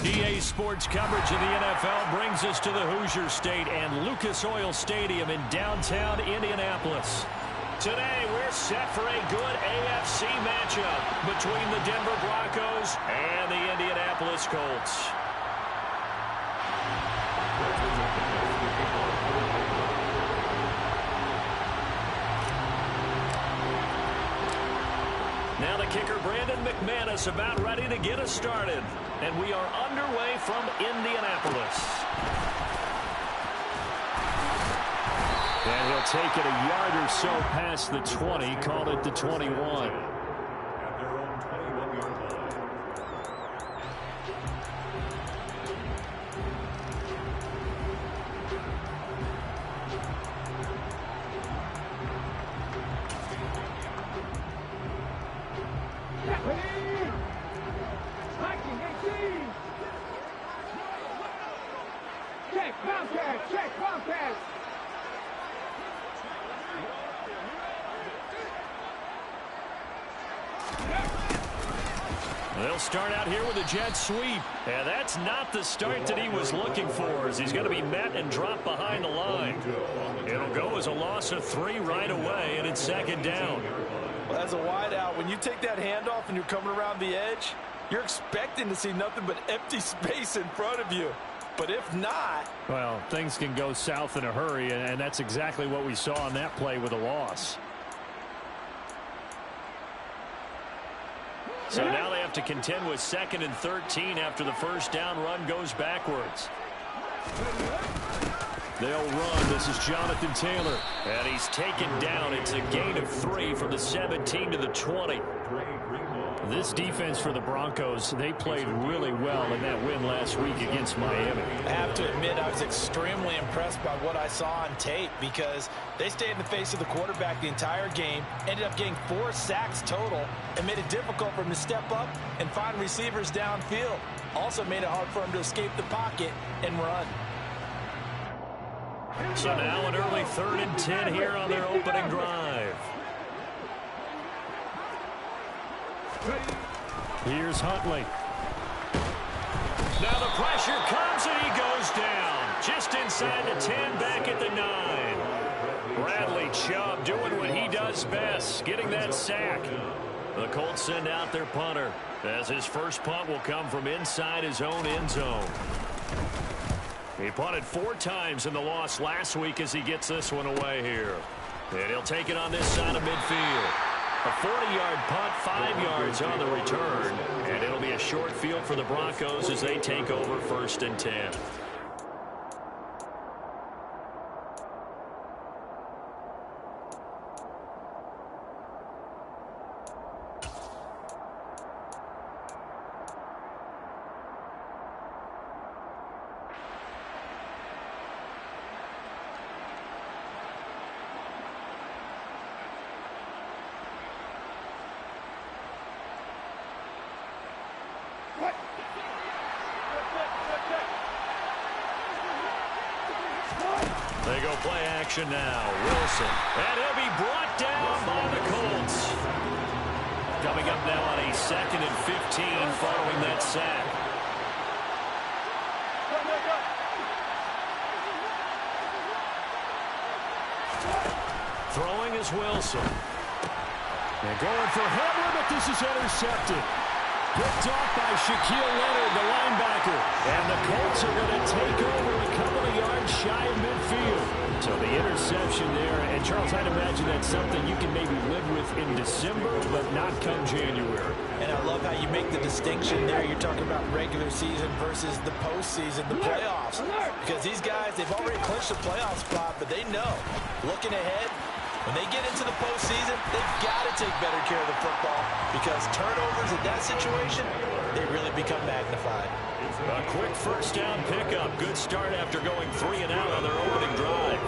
EA Sports coverage of the NFL brings us to the Hoosier State and Lucas Oil Stadium in downtown Indianapolis. Today, we're set for a good AFC matchup between the Denver Broncos and the Indianapolis Colts. Now the kicker, Brandon McManus, about ready to get us started. And we are underway from Indianapolis. And he'll take it a yard or so past the 20, call it the 21. At their own 21-yard line. They'll start out here with a jet sweep. And that's not the start that he was looking for, as he's going to be met and dropped behind the line. It'll go as a loss of 3 right away, and it's second down. Well, as a wideout, when you take that handoff and you're coming around the edge, you're expecting to see nothing but empty space in front of you. But if not... well, things can go south in a hurry, and that's exactly what we saw on that play with a loss. So now they have to contend with 2nd and 13 after the first down run goes backwards. They'll run. This is Jonathan Taylor. And he's taken down. It's a gain of 3 from the 17 to the 20. This defense for the Broncos, they played really well in that win last week against Miami. I have to admit, I was extremely impressed by what I saw on tape because they stayed in the face of the quarterback the entire game, ended up getting 4 sacks total, and made it difficult for him to step up and find receivers downfield. Also made it hard for him to escape the pocket and run. So now an early 3rd and 10 here on their opening drive. Here's Huntley. Now the pressure comes and he goes down. Just inside the 10, back at the 9. Bradley Chubb doing what he does best, getting that sack. The Colts send out their punter, as his first punt will come from inside his own end zone. He punted 4 times in the loss last week as he gets this one away here. And he'll take it on this side of midfield. A 40-yard punt, 5 yards on the return. And it'll be a short field for the Broncos as they take over 1st and 10. They go play action now. Wilson. And he'll be brought down by the Colts. Coming up now on a 2nd and 15 following that sack. Throwing is Wilson. And going for Hamler, but this is intercepted. Picked off by Shaquille Leonard, the linebacker. And the Colts are going to take over a couple of yards shy of midfield. So the interception there. And, Charles, I'd imagine that's something you can maybe live with in December, but not come January. And I love how you make the distinction there. You're talking about regular season versus the postseason, the playoffs. Because these guys, they've already clinched a playoff spot, but they know, looking ahead, when they get into the postseason, they've got to take better care of the football because turnovers in that situation, they really become magnified. A quick first down pickup. Good start after going 3 and out on their opening drive.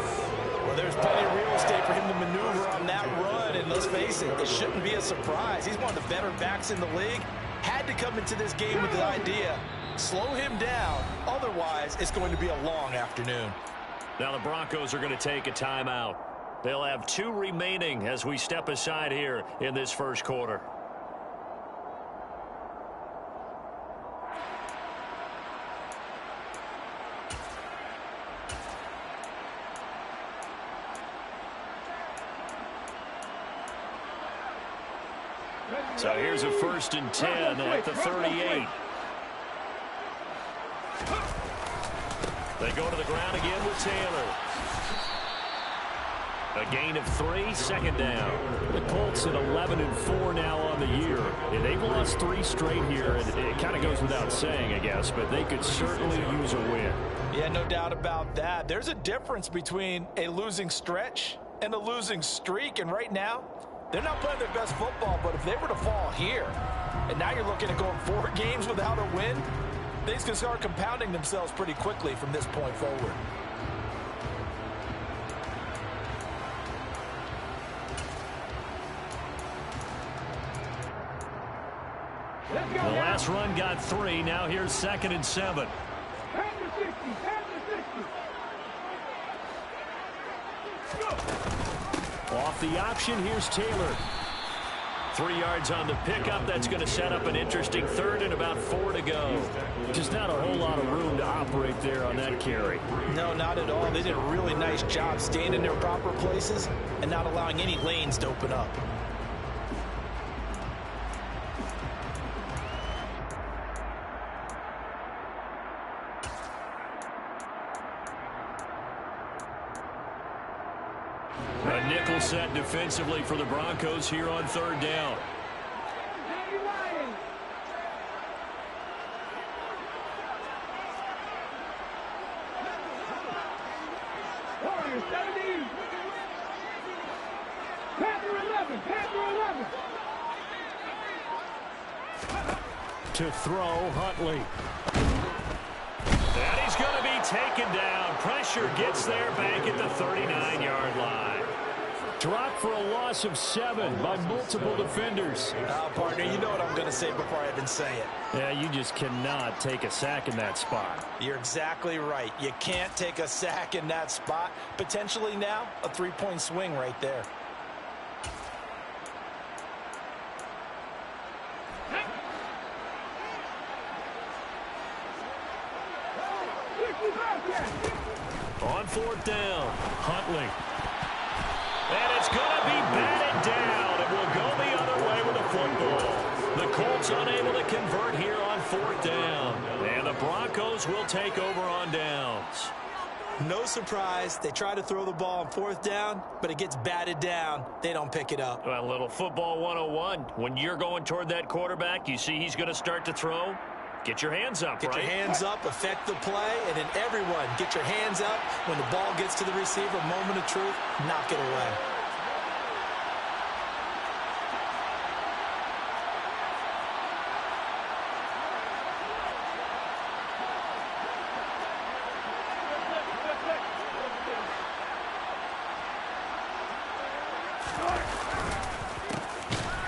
Well, there's plenty of real estate for him to maneuver on that run, and let's face it, it shouldn't be a surprise. He's one of the better backs in the league. Had to come into this game with the idea, slow him down, otherwise it's going to be a long afternoon. Now the Broncos are going to take a timeout. They'll have 2 remaining as we step aside here in this first quarter. So here's a 1st and 10 at the 38. They go to the ground again with Taylor. A gain of 3, 2nd down. The Colts at 11-4 now on the year. And they've lost 3 straight here. And it kind of goes without saying, I guess, but they could certainly use a win. Yeah, no doubt about that. There's a difference between a losing stretch and a losing streak. And right now, they're not playing their best football. But if they were to fall here, and now you're looking at going 4 games without a win, things can start compounding themselves pretty quickly from this point forward. The last run got 3. Now here's 2nd and 7. Off the option, here's Taylor. 3 yards on the pickup. That's going to set up an interesting 3rd and about 4 to go. Just not a whole lot of room to operate there on that carry. No, not at all. They did a really nice job staying in their proper places and not allowing any lanes to open up. A nickel set defensively for the Broncos here on 3rd down. To throw, Huntley. And he's going to be taken down. Pressure gets there back at the 39-yard line. Dropped for a loss of 7 by multiple defenders. Partner, you know what I'm going to say before I even say it. Yeah, you just cannot take a sack in that spot. You're exactly right. You can't take a sack in that spot. Potentially now, a 3-point swing right there. On 4th down, Huntley. And it's going to be batted down. It will go the other way with the football. The Colts unable to convert here on 4th down. And the Broncos will take over on downs. No surprise. They try to throw the ball on 4th down, but it gets batted down. They don't pick it up. Well, a little football 101. When you're going toward that quarterback, you see he's going to start to throw. Get your hands up, Get your hands up, affect the play, and then everyone get your hands up. When the ball gets to the receiver, moment of truth, knock it away.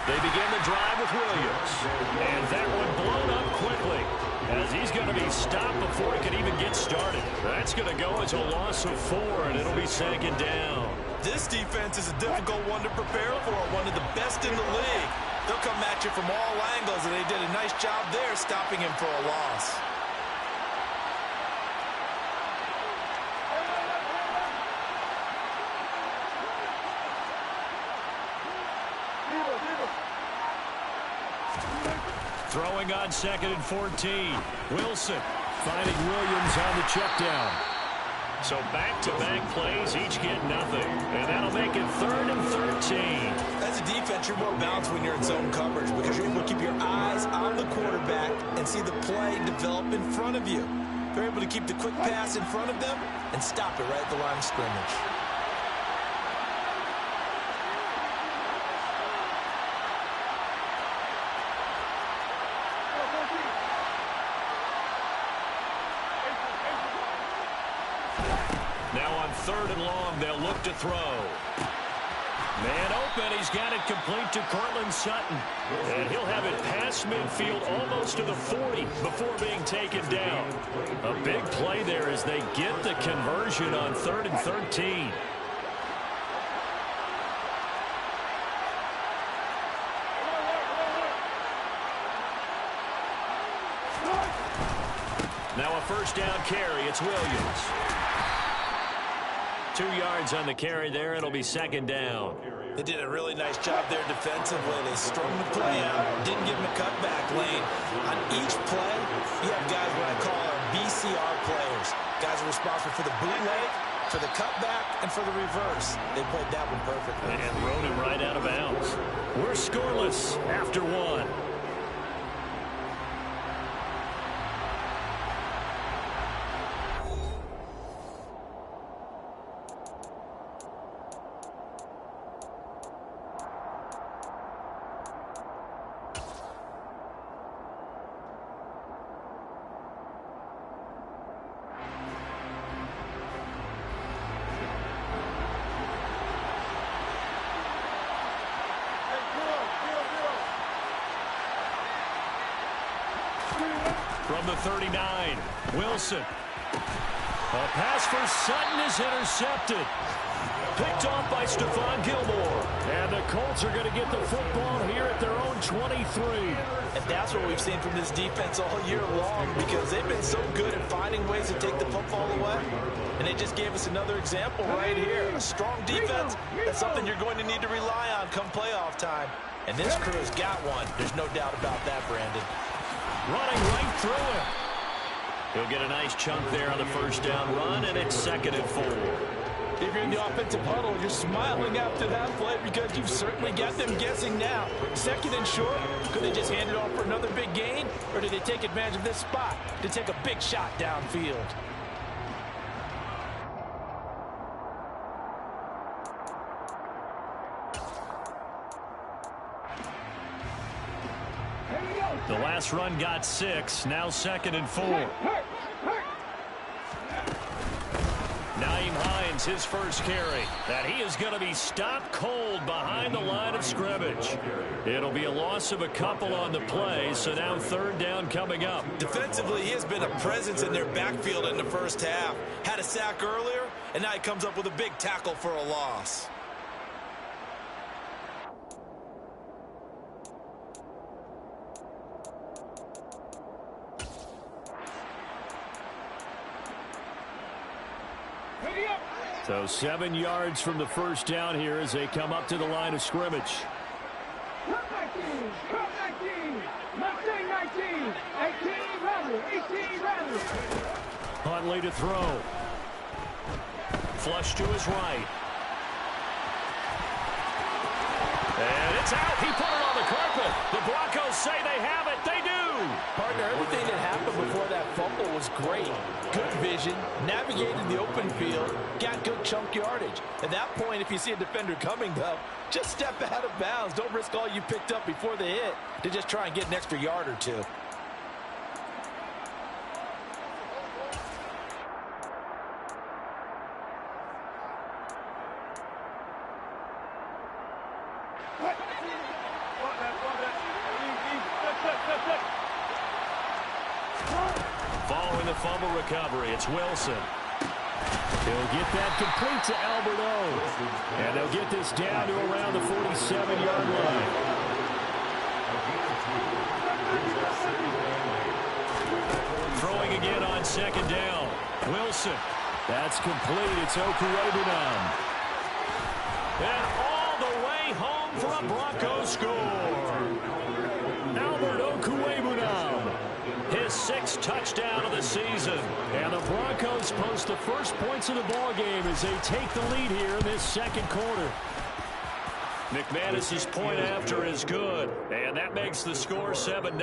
They begin the drive with Williams. And that one blown up quickly as he's going to be stopped before he can even get started. That's going to go as a loss of 4, and it'll be 2nd down. This defense is a difficult one to prepare for, one of the best in the league. They'll come at you from all angles, and they did a nice job there stopping him for a loss. Throwing on 2nd and 14. Wilson finding Williams on the check down. So back-to-back plays, each get nothing. And that'll make it 3rd and 13. As a defense, you're more balanced when you're in zone coverage because you're able to keep your eyes on the quarterback and see the play develop in front of you. You're able to keep the quick pass in front of them and stop it right at the line of scrimmage. Now on 3rd and long, they'll look to throw. Man open, he's got it complete to Cortland Sutton. And he'll have it past midfield almost to the 40 before being taken down. A big play there as they get the conversion on 3rd and 13. Now a 1st down carry, it's Williams. 2 yards on the carry there. It'll be 2nd down. They did a really nice job there defensively. They strung the play out, didn't give him a cutback lane. On each play, you have guys what I call our BCR players. Guys are responsible for the bootleg, for the cutback, and for the reverse. They played that one perfectly. And rode him right out of bounds. We're scoreless after one. From the 39, Wilson. A pass for Sutton is intercepted. Picked off by Stephon Gilmore. And the Colts are going to get the football here at their own 23. And that's what we've seen from this defense all year long, because they've been so good at finding ways to take the football away. And they just gave us another example right here. A strong defense, that's something you're going to need to rely on come playoff time. And this crew's got one. There's no doubt about that, Brandon. Running right through him. He'll get a nice chunk there on the first down run, and it's 2nd and 4. If you're in the offensive huddle, you're smiling after that play because you've certainly got them guessing now. 2nd and short, could they just hand it off for another big gain, or did they take advantage of this spot to take a big shot downfield? The last run got 6, now 2nd and 4. Nyheim Hines, his first carry. That he is going to be stopped cold behind the line of scrimmage. It'll be a loss of a couple on the play, so now 3rd down coming up. Defensively, he has been a presence in their backfield in the first half. Had a sack earlier, and now he comes up with a big tackle for a loss. So 7 yards from the first down here as they come up to the line of scrimmage. Huntley to throw. Flush to his right. And it's out. He put it on the carpet. The Broncos say they have it. They do. Partner, everything that happened before that fumble was great. Good vision, navigated the open field, got good chunk yardage. At that point, if you see a defender coming, though, just step out of bounds. Don't risk all you picked up before the hit to just try and get an extra yard or two. Following the fumble recovery, it's Wilson. He'll get that complete to Albert O. And they'll get this down to around the 47-yard line. Throwing again on 2nd down. Wilson. That's complete. It's Okuwebunam. And all the way home for a Broncos score. Albert Okuwebunam. His 6th touchdown of the season. And the Broncos post the first points of the ballgame as they take the lead here in this 2nd quarter. McManus's point after is good. And that makes the score 7-0.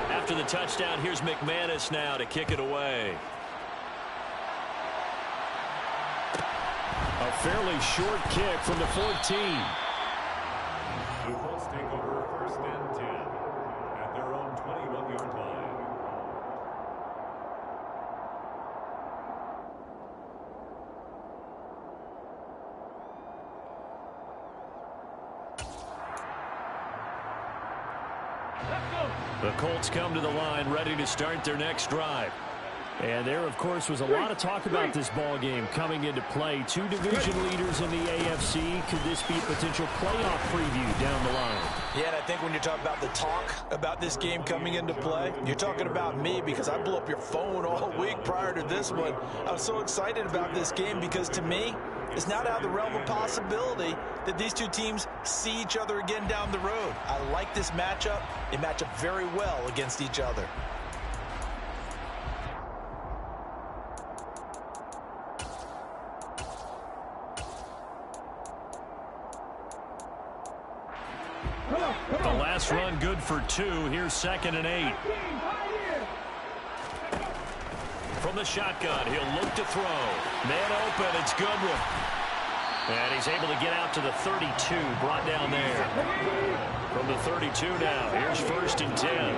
After the touchdown, here's McManus now to kick it away. A fairly short kick from the 14. The Colts take over 1st and 10 at their own 21-yard line. The Colts come to the line ready to start their next drive. And there, of course, was a lot of talk about this ball game coming into play. Two division leaders in the AFC. Could this be a potential playoff preview down the line? Yeah, and I think when you're talking about the talk about this game coming into play, you're talking about me because I blew up your phone all week prior to this one. I was so excited about this game because, to me, it's not out of the realm of possibility that these two teams see each other again down the road. I like this matchup. They match up very well against each other. The last run good for 2. Here's 2nd and 8. From the shotgun, he'll look to throw. Man open, it's Goodwin. And he's able to get out to the 32, brought down there. From the 32 now, here's 1st and 10.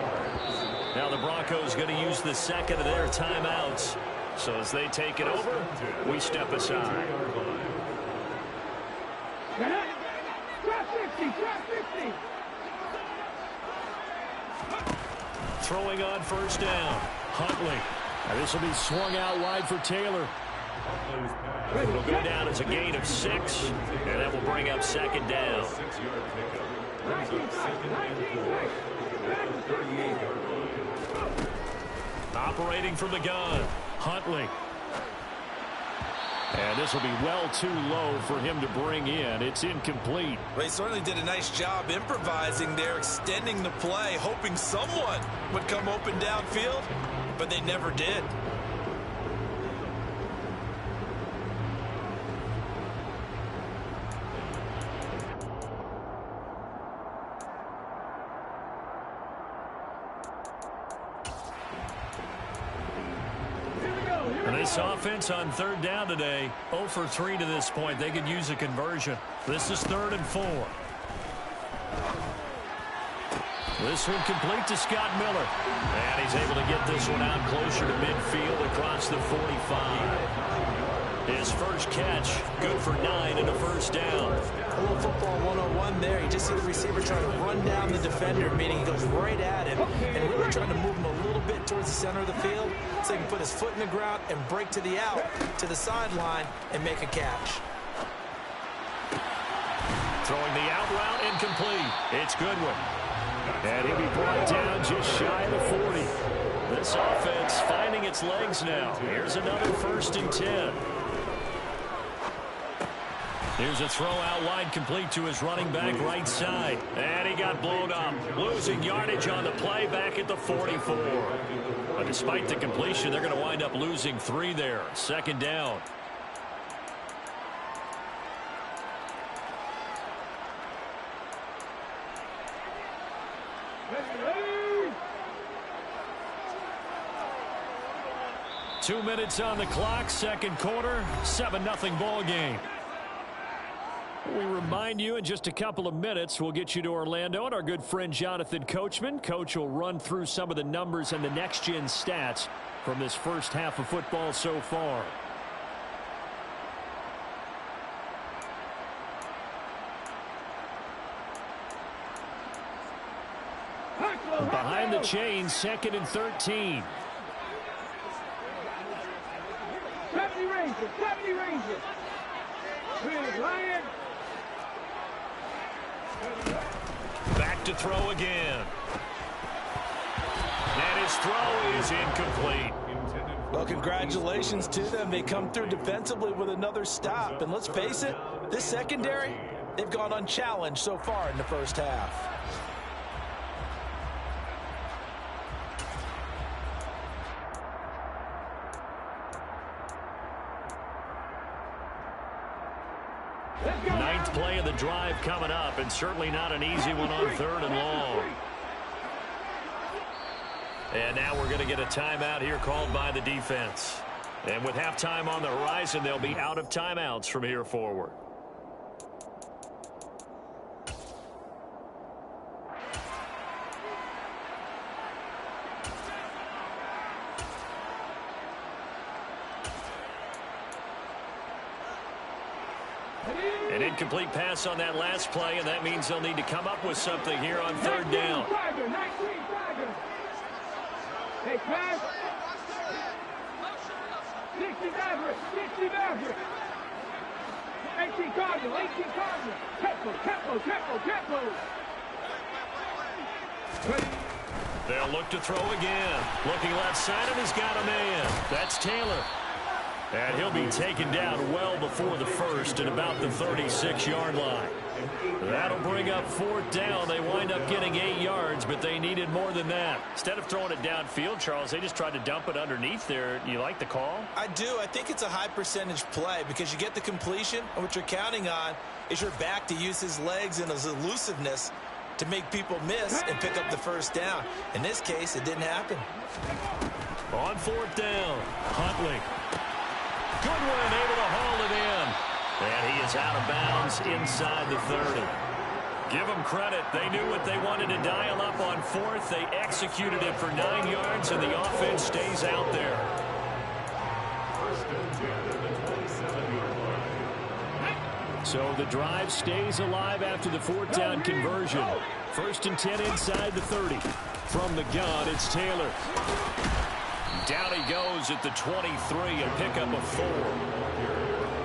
Now the Broncos going to use the second of their timeouts. So as they take it over, we step aside. Throwing on 1st down. Huntley. And this will be swung out wide for Taylor. It'll go down as a gain of 6, and that will bring up 2nd down. Operating from the gun, Huntley. And this will be well too low for him to bring in. It's incomplete. Well, he certainly did a nice job improvising there, extending the play, hoping someone would come open downfield, but they never did. This offense on 3rd down today, 0 for 3 to this point. They could use a conversion. This is 3rd and 4. This one complete to Scott Miller. And he's able to get this one out closer to midfield across the 45. His first catch, good for 9 and a 1st down. A little football 101 there. You just see the receiver trying to run down the defender, meaning he goes right at him and really trying to move him a little bit towards the center of the field so he can put his foot in the ground and break to the out, to the sideline, and make a catch. Throwing the out route incomplete. It's Goodwin. And he'll be brought down just shy of the 40. This offense finding its legs now. Here's another 1st and 10. Here's a throw out wide complete to his running back right side. And he got blown up. Losing yardage on the play back at the 44. But despite the completion, they're going to wind up losing 3 there. 2nd down. Two minutes on the clock, 2nd quarter, 7-0 ball game. We remind you in just a couple of minutes, we'll get you to Orlando and our good friend Jonathan Coachman. Coach will run through some of the numbers and the next-gen stats from this first half of football so far. Behind the chains, 2nd and 13. 70 Rangers, 70 Rangers. Lion. Back to throw again. And his throw is incomplete. Well, congratulations to them. They come through defensively with another stop. And let's face it, this secondary, they've gone unchallenged so far in the first half. Ninth play of the drive coming up, and certainly not an easy one on 3rd and long. And now we're going to get a timeout here called by the defense. And with halftime on the horizon, they'll be out of timeouts from here forward. An incomplete pass on that last play, and that means they'll need to come up with something here on 3rd down. 60 Maverick, 60 Maverick. 18 Cardinal, 18 Cardinal. Tempo. They'll look to throw again. Looking left side, and he's got a man. That's Taylor. And he'll be taken down well before the first at about the 36-yard line. That'll bring up 4th down. They wind up getting 8 yards, but they needed more than that. Instead of throwing it downfield, Charles, they just tried to dump it underneath there. You like the call? I do. I think it's a high percentage play because you get the completion, and what you're counting on is your back to use his legs and his elusiveness to make people miss and pick up the first down. In this case, it didn't happen. On 4th down, Huntley. Goodwin able to haul it in. And he is out of bounds inside the 30. Give them credit. They knew what they wanted to dial up on 4th. They executed it for 9 yards, and the offense stays out there. So the drive stays alive after the 4th down conversion. 1st and 10 inside the 30. From the gun, it's Taylor. Down he goes at the 23, a pickup of 4.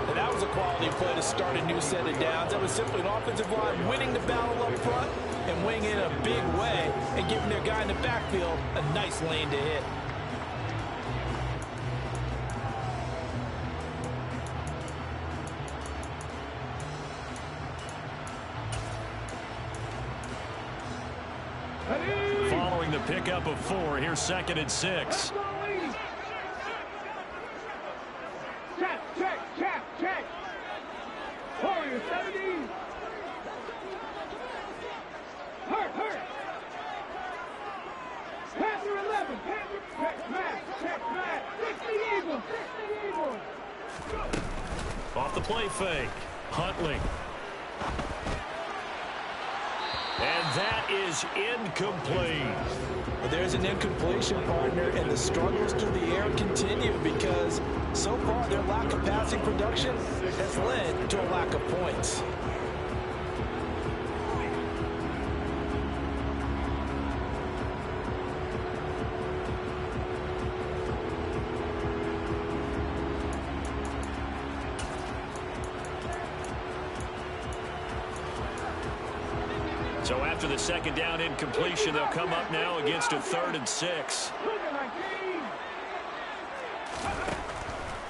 And that was a quality play to start a new set of downs. That was simply an offensive line winning the battle up front and winning in a big way and giving their guy in the backfield a nice lane to hit. Following the pickup of 4, here's 2nd and 6. Check. Warrior 70. Hurt. Panther 11. Check back. 60 Eagles. Off the play fake. Huntley. And that is incomplete. But there's an incompletion, partner, and the struggles through the air continue because so far their lack of passing production has led to a lack of points. So after the 2nd down incompletion, they'll come up now against a 3rd and 6.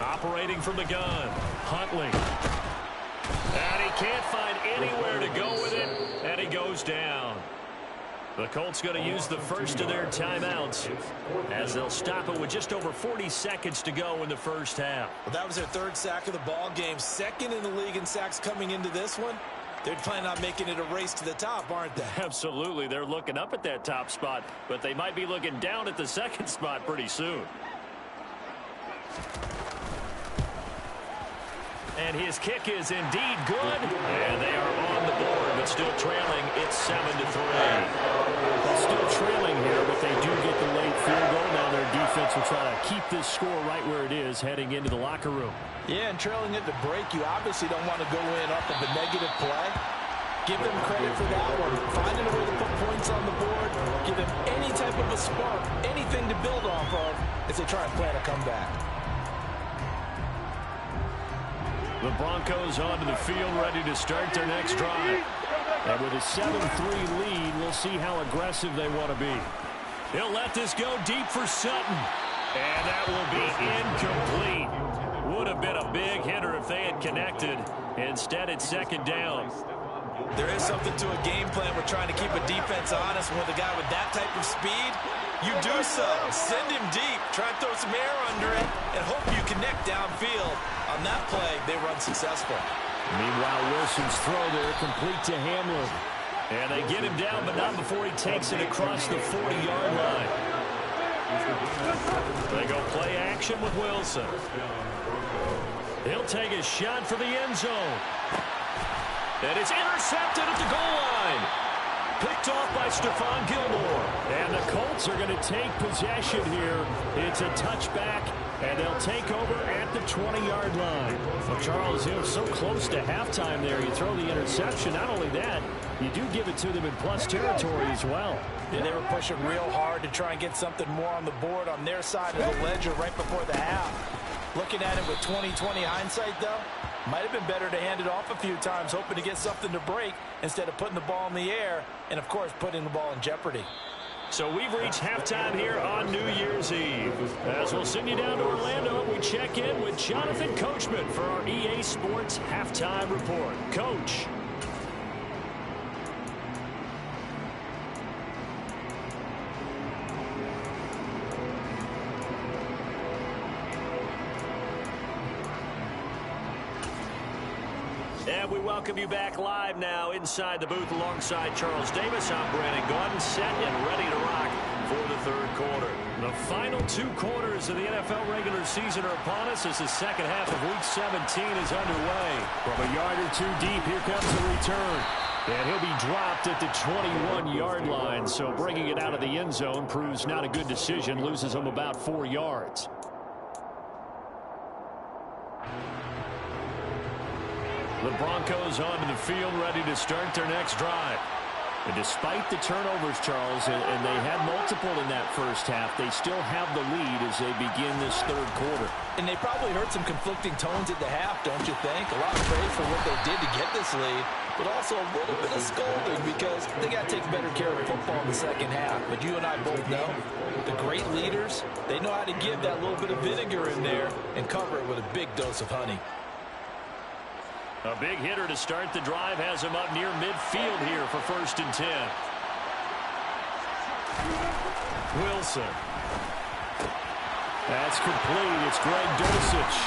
Operating from the gun, Huntley. And he can't find anywhere to go with it, and he goes down. The Colts going to use the first of their timeouts as they'll stop it with just over 40 seconds to go in the first half. Well, that was their 3rd sack of the ball game, 2nd in the league in sacks coming into this one. They're planning on making it a race to the top, aren't they? Absolutely. They're looking up at that top spot, but they might be looking down at the 2nd spot pretty soon. And his kick is indeed good. And they are on the board, but still trailing. It's 7-3. Well, still trailing here, but they do get the late field goal. Now their defense will try to keep this score right where it is heading into the locker room. Yeah, and trailing at the break, you obviously don't want to go in off of a negative play. Give them credit for that one. Finding a way to put points on the board. Give them any type of a spark, anything to build off of as they try and plan a comeback. The Broncos onto the field, ready to start their next drive. And with a 7-3 lead, we'll see how aggressive they want to be. He'll let this go deep for Sutton. And that will be incomplete. Would have been a big hitter if they had connected. Instead, it's 2nd down. There is something to a game plan. We're trying to keep a defense honest. With a guy with that type of speed, you do so. Send him deep. Try and throw some air under it and hope you connect downfield. On that play, they run successful. Meanwhile, Wilson's throw there complete to Hamlin. And they get him down, but not before he takes it across the 40-yard line. They go play action with Wilson. He'll take a shot for the end zone. And it's intercepted at the goal line. Picked off by Stephon Gilmore. And the Colts are going to take possession here. It's a touchback, and they'll take over at the 20-yard line. Well, Charles, you know, so close to halftime there. You throw the interception. Not only that, you do give it to them in plus territory as well. Yeah, they were pushing real hard to try and get something more on the board on their side of the ledger right before the half. Looking at it with 20/20 hindsight, though, might have been better to hand it off a few times, hoping to get something to break instead of putting the ball in the air and, of course, putting the ball in jeopardy. So we've reached halftime here on New Year's Eve. As we'll send you down to Orlando, we check in with Jonathan Coachman for our EA Sports Halftime Report. Coach. And we welcome you back live now inside the booth alongside Charles Davis. I'm Brandon Gordon, set and ready to rock for the third quarter. The final 2 quarters of the NFL regular season are upon us as the second half of Week 17 is underway. From a yard or 2 deep, here comes the return. And he'll be dropped at the 21-yard line, so bringing it out of the end zone proves not a good decision, loses him about 4 yards. The Broncos onto the field, ready to start their next drive. And despite the turnovers, Charles, and they had multiple in that first half, they still have the lead as they begin this third quarter. And they probably heard some conflicting tones at the half, don't you think? A lot of praise for what they did to get this lead, but also a little bit of scolding because they got to take better care of football in the second half. But you and I both know the great leaders, they know how to give that little bit of vinegar in there and cover it with a big dose of honey. A big hitter to start the drive has him up near midfield here for 1st and 10. Wilson. That's complete. It's Greg Dulcich.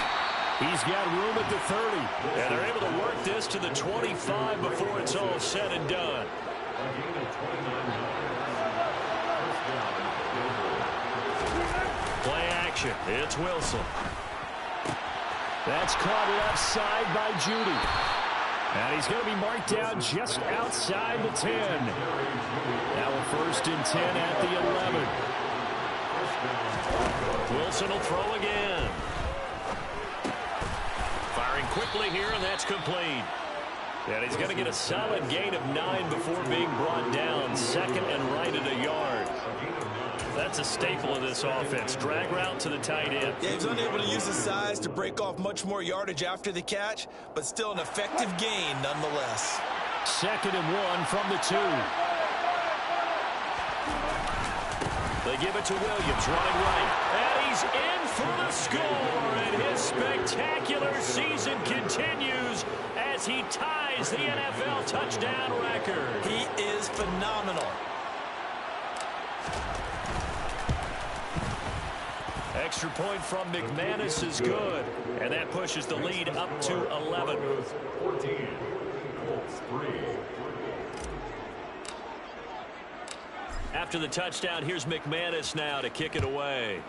He's got room at the 30. And they're able to work this to the 25 before it's all said and done. Play action. It's Wilson. That's caught left side by Judy. And he's going to be marked down just outside the 10. Now a 1st and 10 at the 11. Wilson will throw again. Firing quickly here, and that's complete. And he's going to get a solid gain of 9 before being brought down. 2nd and right at a yard. That's a staple of this offense. Drag route to the tight end. Yeah, he was unable to use his size to break off much more yardage after the catch, but still an effective gain nonetheless. 2nd and 1 from the 2. They give it to Williams, running right. And he's in for the score. And his spectacular season continues as he ties the NFL touchdown record. He is phenomenal. Extra point from McManus is good. And that pushes the lead up to 11. 14, Colts 3. After the touchdown, here's McManus now to kick it away.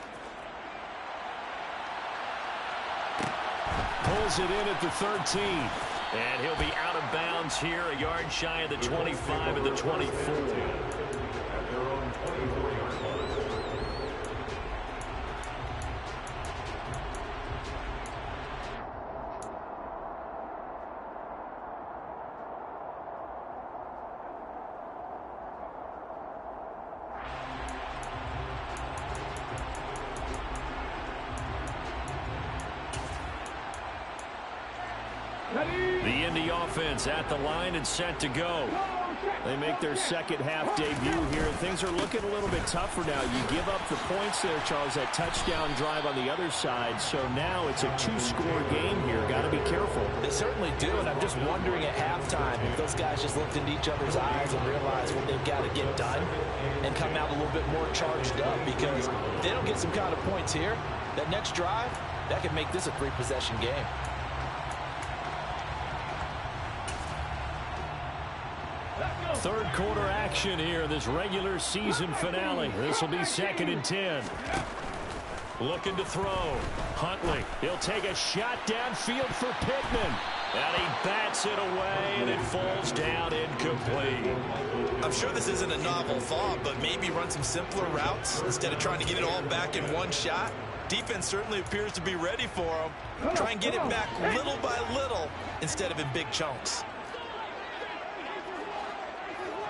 Pulls it in at the 13. And he'll be out of bounds here, a yard shy of the 25 and the 24. At their own 24-yard line. The Indy offense at the line and set to go. They make their second half debut here. Things are looking a little bit tougher now. You give up the points there, Charles, that touchdown drive on the other side. So now it's a 2-score game here. Got to be careful. They certainly do, and I'm just wondering at halftime if those guys just looked into each other's eyes and realized what they've got to get done and come out a little bit more charged up, because if they don't get some kind of points here, that next drive, that could make this a 3-possession game. Third quarter action here in this regular season finale. This will be 2nd and 10. Looking to throw. Huntley. He'll take a shot downfield for Pittman. And he bats it away, and it falls down incomplete. I'm sure this isn't a novel thought, but maybe run some simpler routes instead of trying to get it all back in one shot. Defense certainly appears to be ready for him. Try and get it back little by little instead of in big chunks.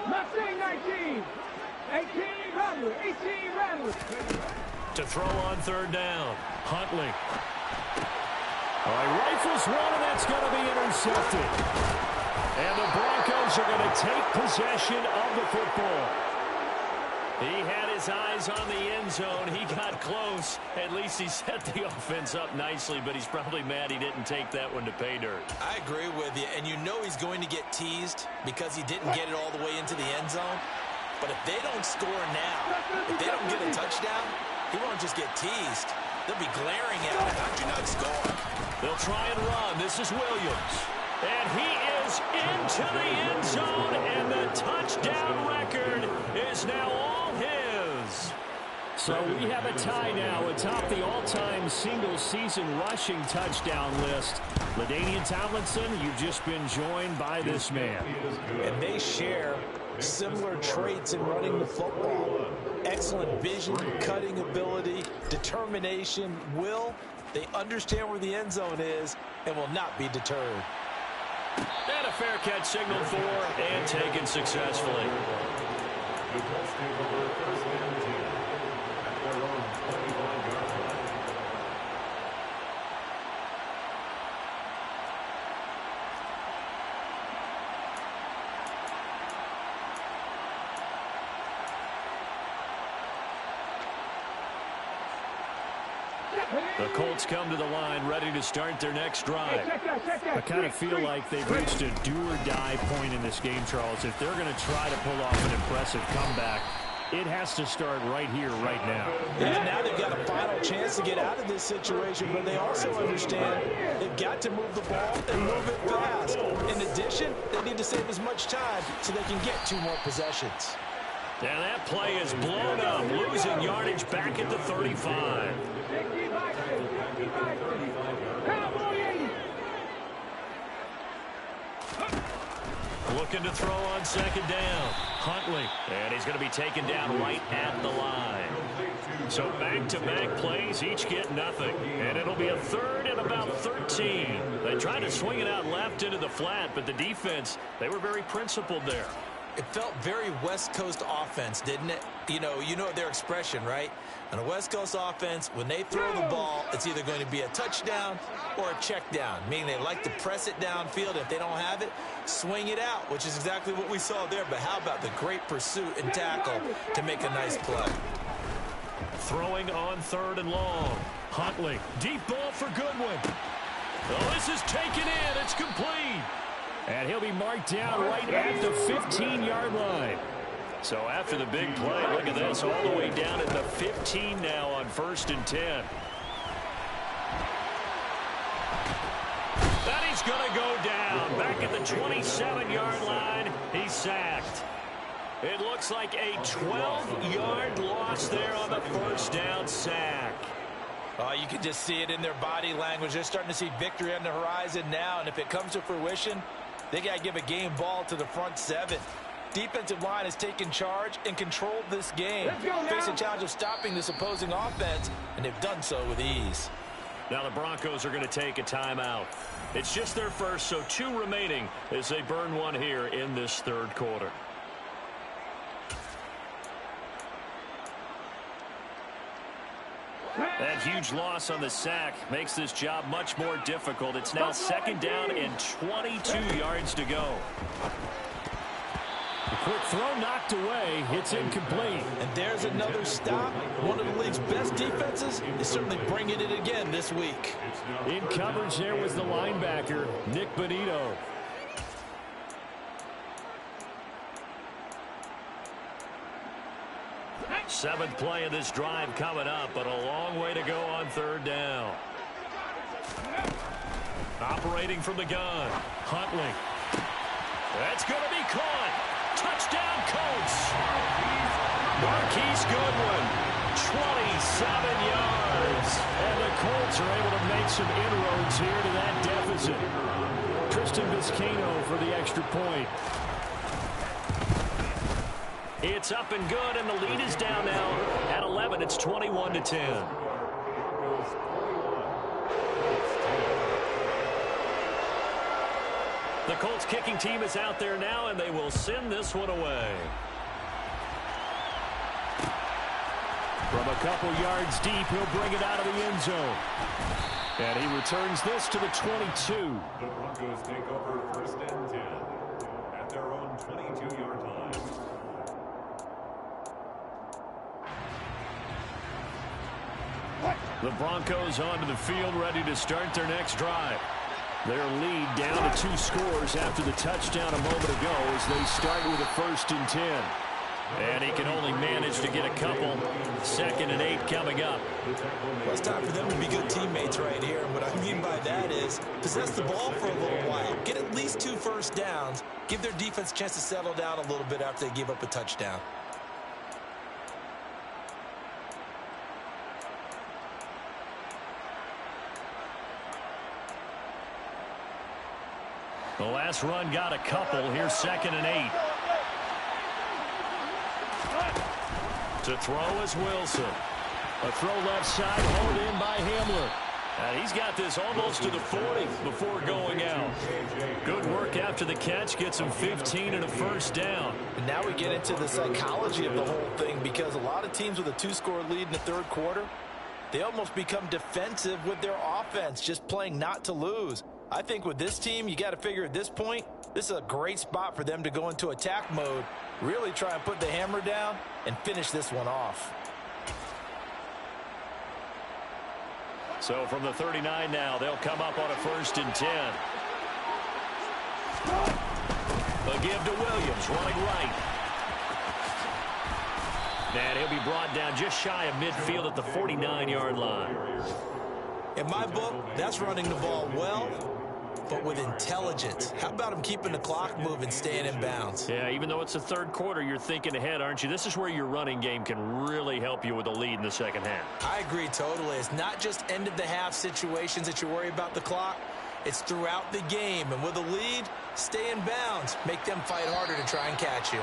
Mustang 19. 18 Rattler. 18 Rattler. To throw on third down. Huntley. All right, rifles one, and that's going to be intercepted. And the Broncos are going to take possession of the football. He had his eyes on the end zone. He got close. At least he set the offense up nicely, but he's probably mad he didn't take that one to pay dirt. I agree with you, and you know he's going to get teased because he didn't get it all the way into the end zone. But if they don't score now, if they don't get a touchdown, he won't just get teased. They'll be glaring at him. How'd you not score? They'll try and run. This is Williams. And he is into the end zone, and the touchdown record is now all his. So we have a tie now atop the all-time single-season rushing touchdown list. LaDainian Tomlinson, you've just been joined by this man. And they share similar traits in running the football. Excellent vision, cutting ability, determination, will. They understand where the end zone is and will not be deterred. And a fair catch signaled for and taken successfully. The Colts take over first and 10 at their own 21-yard line. The Colts come to the line ready to start their next drive. I kind of feel like they've reached a do-or-die point in this game, Charles. If they're going to try to pull off an impressive comeback, it has to start right here, right now. And now they've got a final chance to get out of this situation, but they also understand they've got to move the ball and move it fast. In addition, they need to save as much time so they can get 2 more possessions. And that play is blown up, losing yardage back at the 35. Looking to throw on second down. Huntley. And he's going to be taken down right at the line. So back-to-back plays, each get nothing. And it'll be a third and about 13. They tried to swing it out left into the flat, but the defense, they were very principled there. It felt very West Coast offense, didn't it? You know their expression, right? On a West Coast offense, when they throw the ball, it's either going to be a touchdown or a check down, meaning they like to press it downfield. If they don't have it, swing it out, which is exactly what we saw there. But how about the great pursuit and tackle to make a nice play? Throwing on third and long. Huntley. Deep ball for Goodwin. Oh, this is taken in. It's complete. And he'll be marked down right at the 15-yard line. So after the big play, look at this, all the way down at the 15 now on 1st and 10. That he's going to go down. Back at the 27-yard line, he's sacked. It looks like a 12-yard loss there on the first down sack. You can just see it in their body language. They're starting to see victory on the horizon now, and if it comes to fruition, they got to give a game ball to the front 7. Defensive line has taken charge and controlled this game. Face a challenge of stopping this opposing offense, and they've done so with ease. Now the Broncos are going to take a timeout. It's just their first, so 2 remaining as they burn one here in this third quarter. That huge loss on the sack makes this job much more difficult. It's now 2nd down and 22 yards to go. The quick throw knocked away. It's incomplete. And there's another stop. One of the league's best defenses is certainly bringing it again this week. In coverage there was the linebacker, Nick Benito. Seventh play of this drive coming up, but a long way to go on 3rd down. Operating from the gun, Huntley. That's going to be caught. Touchdown, Colts. Marquise Goodwin, 27 yards. And the Colts are able to make some inroads here to that deficit. Tristan Vizcaino for the extra point. It's up and good, and the lead is down now at 11. It's 21-10. The Colts kicking team is out there now, and they will send this one away. From a couple yards deep, he'll bring it out of the end zone. And he returns this to the 22. The Broncos take over 1st and 10 at their own 22-yard line. The Broncos onto the field, ready to start their next drive. Their lead down to 2 scores after the touchdown a moment ago as they start with a 1st and 10. And he can only manage to get a couple. 2nd and 8 coming up. Well, it's time for them to be good teammates right here. And what I mean by that is possess the ball for a little while. Get at least 2 first downs. Give their defense a chance to settle down a little bit after they give up a touchdown. The last run got a couple. Here's 2nd and 8. To throw is Wilson. A throw left side, hauled in by Hamler. And he's got this almost to the 40 before going out. Good work after the catch. Gets him 15 and a 1st down. And now we get into the psychology of the whole thing, because a lot of teams with a 2-score lead in the 3rd quarter, they almost become defensive with their offense, just playing not to lose. I think with this team, you got to figure at this point, this is a great spot for them to go into attack mode, really try and put the hammer down and finish this one off. So from the 39 now, they'll come up on a 1st and 10. A give to Williams, running right. And he'll be brought down just shy of midfield at the 49-yard line. In my book, that's running the ball well, but with intelligence. How about him keeping the clock moving, staying in bounds? Yeah, even though it's the 3rd quarter, you're thinking ahead, aren't you? This is where your running game can really help you with a lead in the 2nd half. I agree totally. It's not just end-of-the-half situations that you worry about the clock. It's throughout the game. And with a lead, stay in bounds. Make them fight harder to try and catch you.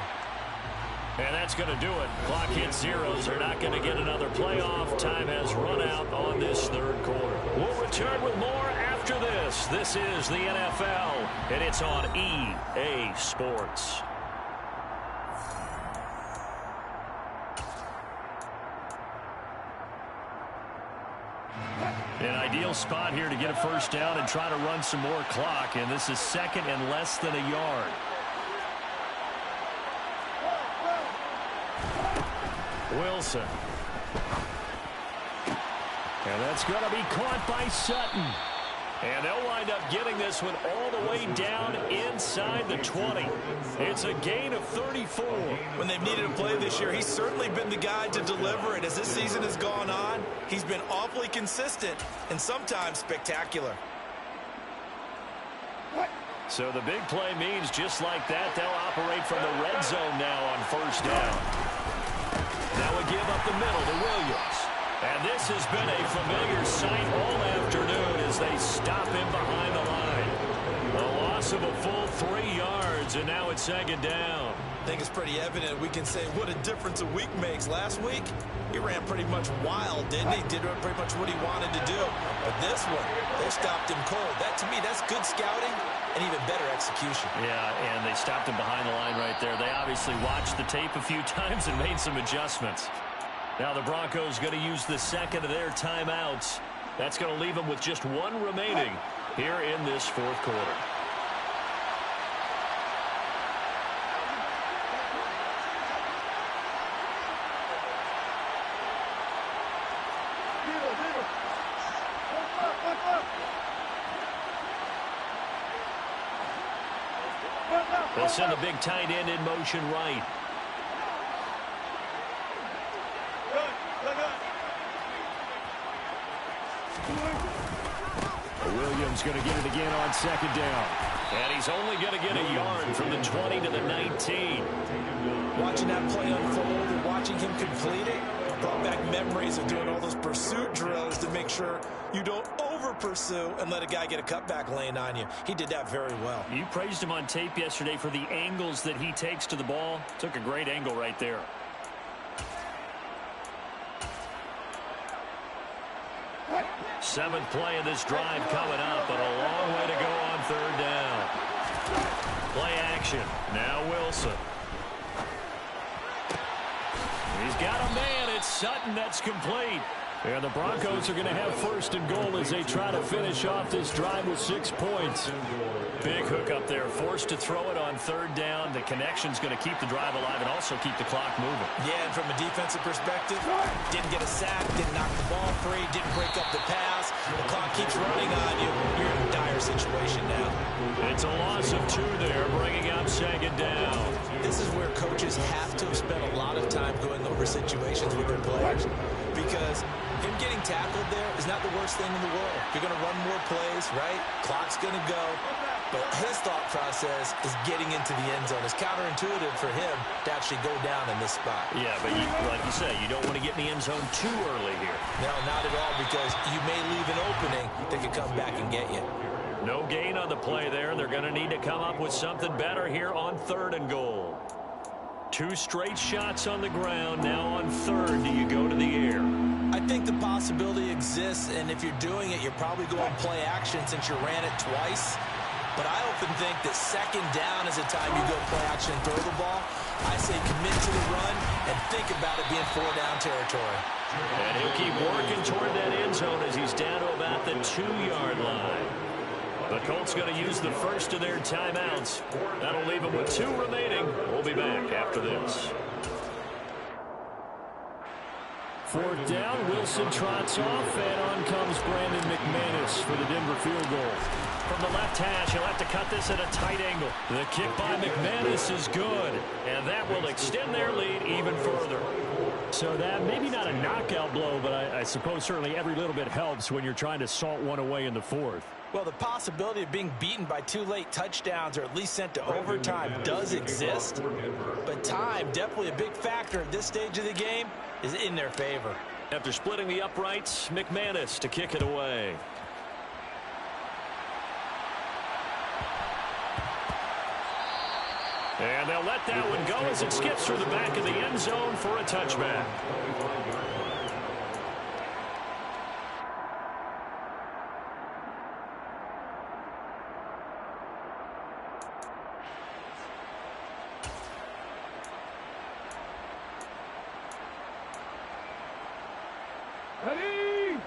And that's going to do it. Clock hits zeros. They're not going to get another playoff. Time has run out on this 3rd quarter. We'll return with more after this. This is the NFL, and it's on EA Sports. An ideal spot here to get a 1st down and try to run some more clock, and this is 2nd and less than a yard. Wilson. And that's going to be caught by Sutton. And they'll wind up getting this one all the way down inside the 20. It's a gain of 34. When they've needed a play this year, he's certainly been the guy to deliver it. As this season has gone on, he's been awfully consistent and sometimes spectacular. So the big play means just like that, they'll operate from the red zone now on 1st down. Now a give up the middle to Williams. And this has been a familiar sight all afternoon as they stop him behind the line. A loss of a full 3 yards, and now it's 2nd down. I think it's pretty evident. We can say what a difference a week makes. Last week, he ran pretty much wild, didn't he? Did pretty much what he wanted to do. But this one, they stopped him cold. That, to me, that's good scouting and even better execution. Yeah, and they stopped him behind the line right there. They obviously watched the tape a few times and made some adjustments. Now the Broncos going to use the 2nd of their timeouts. That's going to leave them with just 1 remaining here in this 4th quarter. They'll send the big tight end in motion right. Williams going to get it again on 2nd down. And he's only going to get a yard from the 20 to the 19. Watching that play unfold and watching him complete it brought back memories of doing all those pursuit drills to make sure you don't over-pursue and let a guy get a cutback lane on you. He did that very well. You praised him on tape yesterday for the angles that he takes to the ball. Took a great angle right there. Seventh play of this drive coming up, but a long way to go on 3rd down. Play action. Now Wilson. He's got a man. It's Sutton that's complete. And the Broncos are going to have first and goal as they try to finish off this drive with 6 points. Big hook up there, forced to throw it on third down. The connection's going to keep the drive alive and also keep the clock moving. Yeah, and from a defensive perspective, didn't get a sack, didn't knock the ball free, didn't break up the pass. The clock keeps running on you. You're in a dire situation now. It's a loss of 2 there, bringing up second down. This is where coaches have to have spent a lot of time going over situations with their players, because him getting tackled there is not the worst thing in the world. You're going to run more plays, right? Clock's going to go. But his thought process is getting into the end zone. It's counterintuitive for him to actually go down in this spot. Yeah, but like you say, you don't want to get in the end zone too early here. No, not at all, because you may leave an opening that could come back and get you. No gain on the play there. They're going to need to come up with something better here on third and goal. 2 straight shots on the ground. Now on third, do you go to the air? I think the possibility exists, and if you're doing it, you're probably going play action since you ran it twice. But I often think that second down is a time you go play action and throw the ball. I say commit to the run and think about it being 4-down territory. And he'll keep working toward that end zone as he's down to about the 2-yard line. The Colts going to use the first of their timeouts. That'll leave them with 2 remaining. We'll be back after this. 4th down, Wilson trots off, and on comes Brandon McManus for the Denver field goal. From the left hash, he'll have to cut this at a tight angle. The kick by McManus is good, and that will extend their lead even further. So that maybe not a knockout blow, but I suppose certainly every little bit helps when you're trying to salt one away in the 4th. Well, the possibility of being beaten by 2 late touchdowns or at least sent to overtime does exist. But time, definitely a big factor at this stage of the game, is in their favor. After splitting the uprights, McManus to kick it away. And they'll let that one go as it skips through the back of the end zone for a touchback.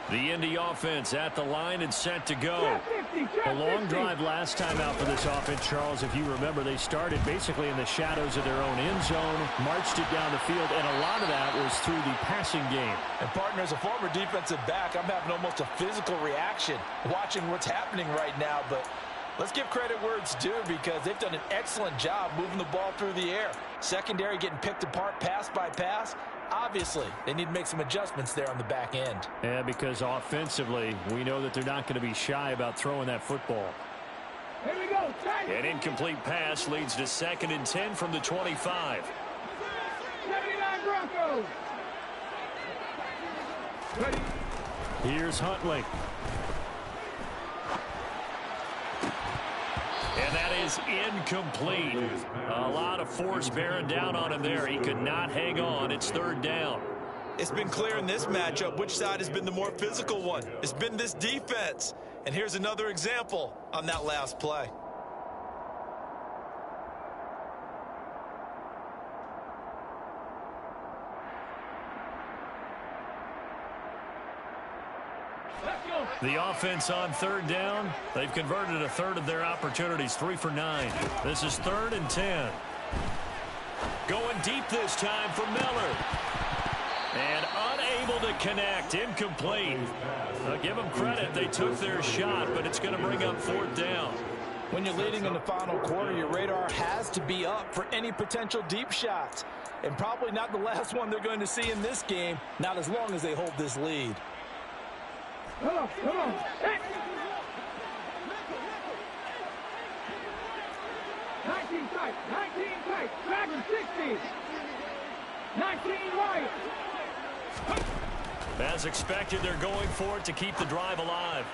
The Indy offense at the line and set to go. A long drive last time out for this offense, Charles. If you remember, they started basically in the shadows of their own end zone, marched it down the field, and a lot of that was through the passing game. And, partner, as a former defensive back, I'm having almost a physical reaction watching what's happening right now. But let's give credit where it's due, because they've done an excellent job moving the ball through the air. Secondary getting picked apart pass by pass. Obviously, they need to make some adjustments there on the back end. Yeah, because offensively, we know that they're not going to be shy about throwing that football. Here we go. An incomplete pass leads to 2nd and 10 from the 25. 79 Broncos. Ready. Here's Huntley. And that is incomplete. A lot of force bearing down on him there. He could not hang on. It's 3rd down. It's been clear in this matchup which side has been the more physical one. It's been this defense. And here's another example on that last play. The offense on 3rd down. They've converted a 1/3 of their opportunities, 3 for 9. This is 3rd and 10. Going deep this time for Miller. And unable to connect. Incomplete. Give them credit. They took their shot, but it's going to bring up 4th down. When you're leading in the final quarter, your radar has to be up for any potential deep shots. And probably not the last one they're going to see in this game, not as long as they hold this lead. Come on, come on. Hey. 19 tight, 19 tight. Dragon 60. 19 wide. As expected, they're going for it to keep the drive alive.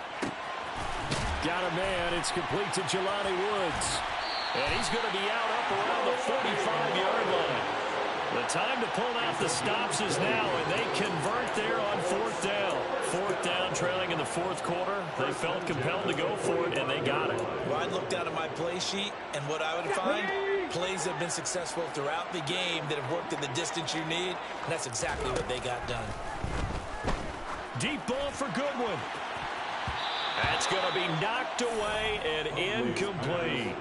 Got a man. It's complete to Jelani Woods. And he's going to be out up around the 45-yard line. The time to pull out the stops is now, and they convert there on 4th down. 4th down, trailing in the 4th quarter. They felt compelled to go for it, and they got it. Well, I'd look down at my play sheet, and what I would find, plays have been successful throughout the game that have worked at the distance you need, and that's exactly what they got done. Deep ball for Goodwin. That's going to be knocked away and incomplete.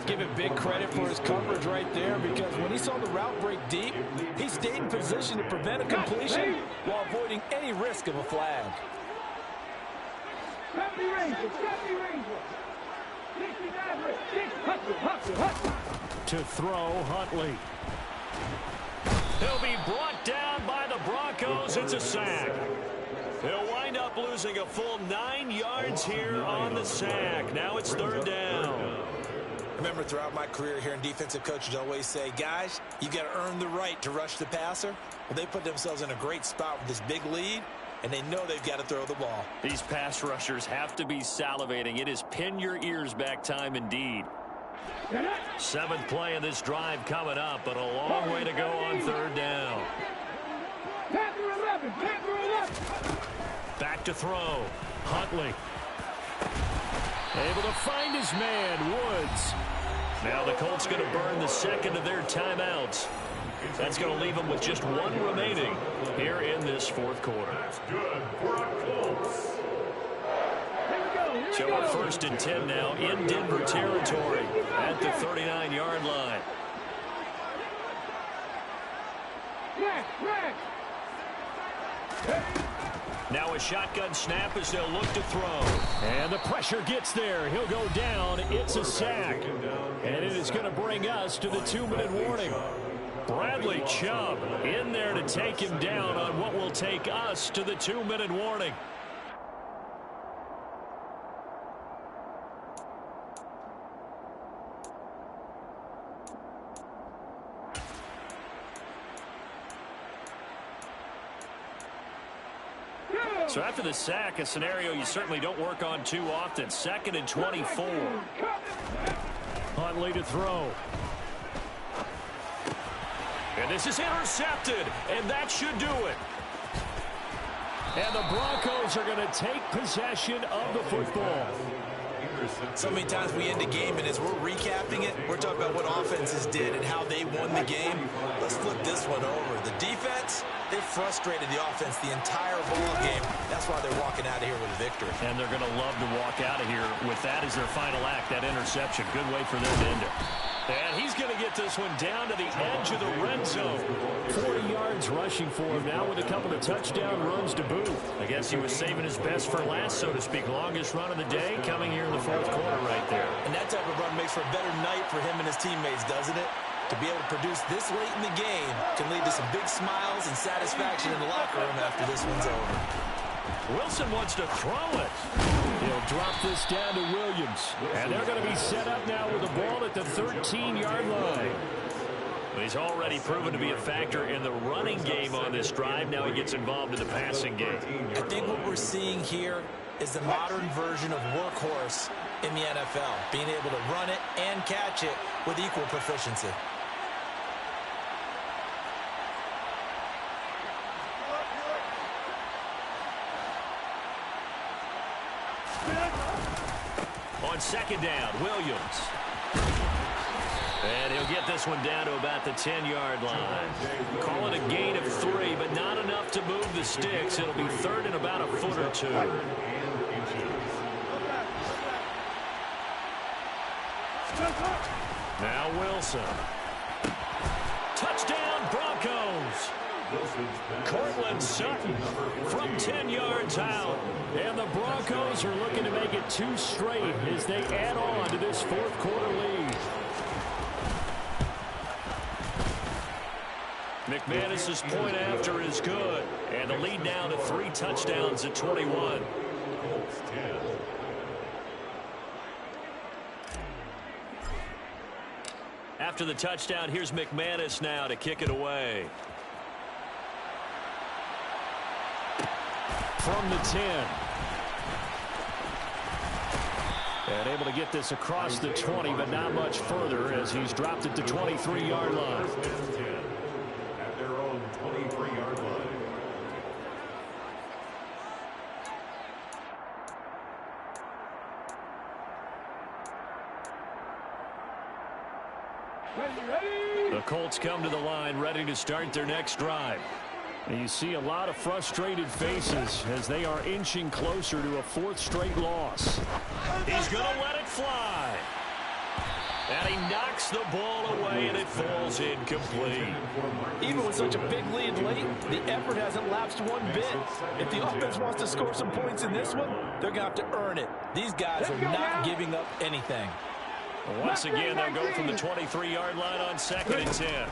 Give him big credit for his coverage right there, because when he saw the route break deep, he stayed in position to prevent a completion while avoiding any risk of a flag. 70 Ranger, 70 Ranger. 69, To throw, Huntley. He'll be brought down by the Broncos. It's a sack. He'll wind up losing a full 9 yards here on the sack. Now it's 3rd down. Remember, throughout my career here in defensive coaches always say, guys, you got to earn the right to rush the passer. Well, they put themselves in a great spot with this big lead, and they know they've got to throw the ball. These pass rushers have to be salivating. It is pin your ears back time indeed. 7th play of this drive coming up, but a long way to go on 3rd down. Panther 11, Panther 11. Back to throw. Huntley. Able to find his man, Woods. Now the Colts going to burn the 2nd of their timeouts. That's going to leave them with just 1 remaining here in this 4th quarter. That's good for a Colts. So we're 1st and 10 now in Denver territory at the 39-yard line. Now a shotgun snap as they'll look to throw. And the pressure gets there. He'll go down. It's a sack. And it is going to bring us to the 2-minute warning. Bradley Chubb in there to take him down on what will take us to the 2-minute warning. So after the sack, a scenario you certainly don't work on too often. 2nd and 24. Huntley to throw. And this is intercepted, and that should do it. And the Broncos are going to take possession of the football. So many times we end a game, and as we're recapping it, we're talking about what offenses did and how they won the game. Let's flip this one over. The defense, they frustrated the offense the entire ball game. That's why they're walking out of here with a victory. And they're going to love to walk out of here with that as their final act, that interception. Good way for them to end it. And he's going to get this one down to the edge of the red zone. 40 yards rushing for him now with a couple of touchdown runs to boot. I guess he was saving his best for last, so to speak. Longest run of the day coming here in the 4th quarter right there. And that type of run makes for a better night for him and his teammates, doesn't it? To be able to produce this late in the game can lead to some big smiles and satisfaction in the locker room after this one's over. Wilson wants to throw it. He'll drop this down to Williams. And they're going to be set up now with the ball at the 13-yard line. He's already proven to be a factor in the running game on this drive. Now he gets involved in the passing game. I think what we're seeing here is the modern version of workhorse in the NFL, being able to run it and catch it with equal proficiency. On 2nd down, Williams. And he'll get this one down to about the 10-yard line. Call it a gain of 3, but not enough to move the sticks. It'll be 3rd and about a foot or 2. Now Wilson. Touchdown, Broncos. Cortland Sutton from 10 yards out. And the Broncos are looking to make it 2 straight as they add on to this 4th quarter lead. McManus's point after is good. And the lead now to 3 touchdowns at 21. After the touchdown, here's McManus now to kick it away. From the 10. And able to get this across the 20, but not much further as he's dropped it to 23-yard line. At their own 23-yard line. The Colts come to the line ready to start their next drive. And you see a lot of frustrated faces as they are inching closer to a 4th straight loss. He's going to let it fly. And he knocks the ball away, and it falls incomplete. Even with such a big lead late, the effort hasn't lapsed one bit. If the offense wants to score some points in this one, they're going to have to earn it. These guys are not giving up anything. Once again, they'll go from the 23-yard line on 2nd and 10.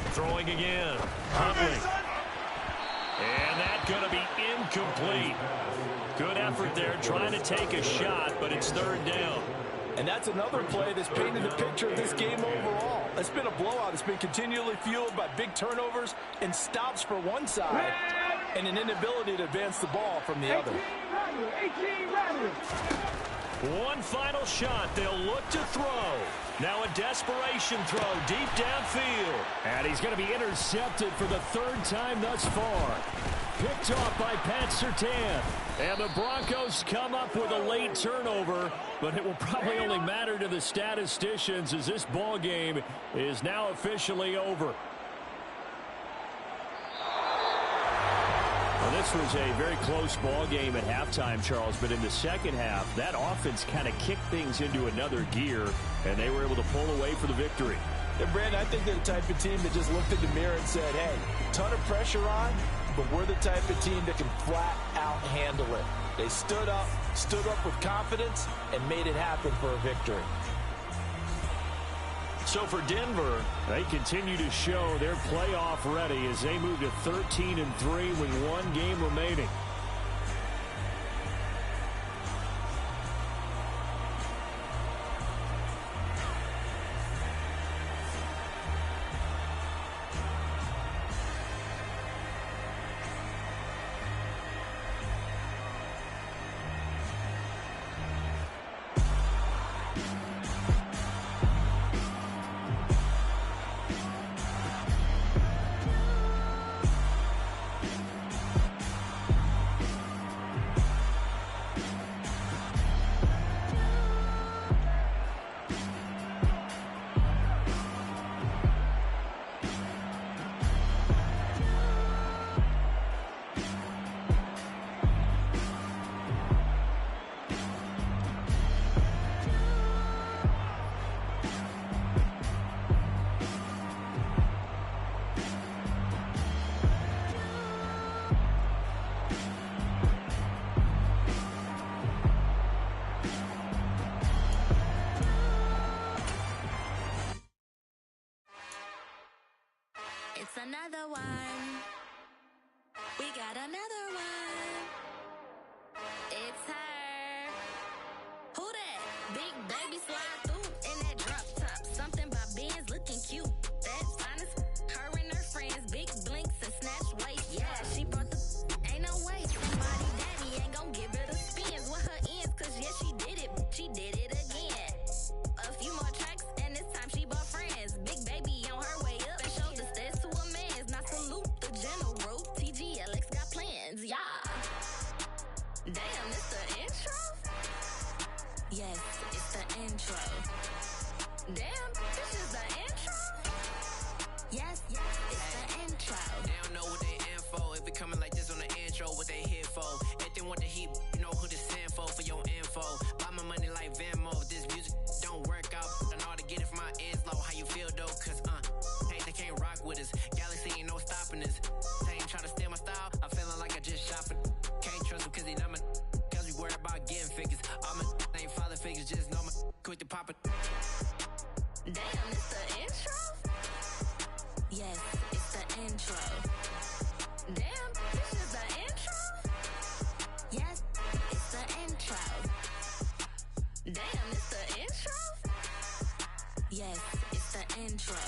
Throwing again. Huntley. And that's going to be incomplete. Good effort there trying to take a shot, but it's 3rd down. And that's another play that's painted the picture of this game overall. It's been a blowout. It's been continually fueled by big turnovers and stops for one side and an inability to advance the ball from the other. 18 rather. One final shot. They'll look to throw. Now a desperation throw deep downfield. And he's going to be intercepted for the 3rd time thus far. Picked off by Pat Surtain. And the Broncos come up with a late turnover, but it will probably only matter to the statisticians as this ball game is now officially over. Well, this was a very close ball game at halftime, Charles, but in the second half, that offense kind of kicked things into another gear, and they were able to pull away for the victory. Yeah, Brandon, I think they're the type of team that just looked in the mirror and said, hey, ton of pressure on, but we're the type of team that can flat out handle it. They stood up with confidence, and made it happen for a victory. So for Denver, they continue to show they're playoff ready as they move to 13-3 with 1 game remaining. It's another one. We got another one. It's her. Who that? Big baby slide through in that drop top. Something by Benz looking cute. That's honest. Her and her friends, big blinks and snatch waist. Yeah, she brought the ain't no way. Somebody daddy ain't gon' give her the spins with her ends. Cause yeah, she did it. She did it again. A few more tracks and this time she bought friends. Big baby on her way up and showed the stats to a man's. Now salute the general. TGLX got plans, yeah. Damn, it's the intro? Yes, it's the intro. Damn, this is the intro? Yes, it's the intro. They don't know what they in for. If it coming like this on the intro, what they here for? If they want the heat, you know who to send for your info. Buy my money like Venmo. If this music don't work out, I know how to get it from my ends low. How you feel though? Cause hey, they can't rock with us. Galaxy ain't no stopping us. They ain't trying to steal my style. I'm feeling like I just shot for. Can't trust them cause they not my. Cause we worried about getting figures. All my ain't father figures, just know my quick to pop it. Damn, it's the intro? Yes, it's the intro. Damn, this is the intro? Yes, it's the intro. Damn, it's the intro? Yes, it's the intro.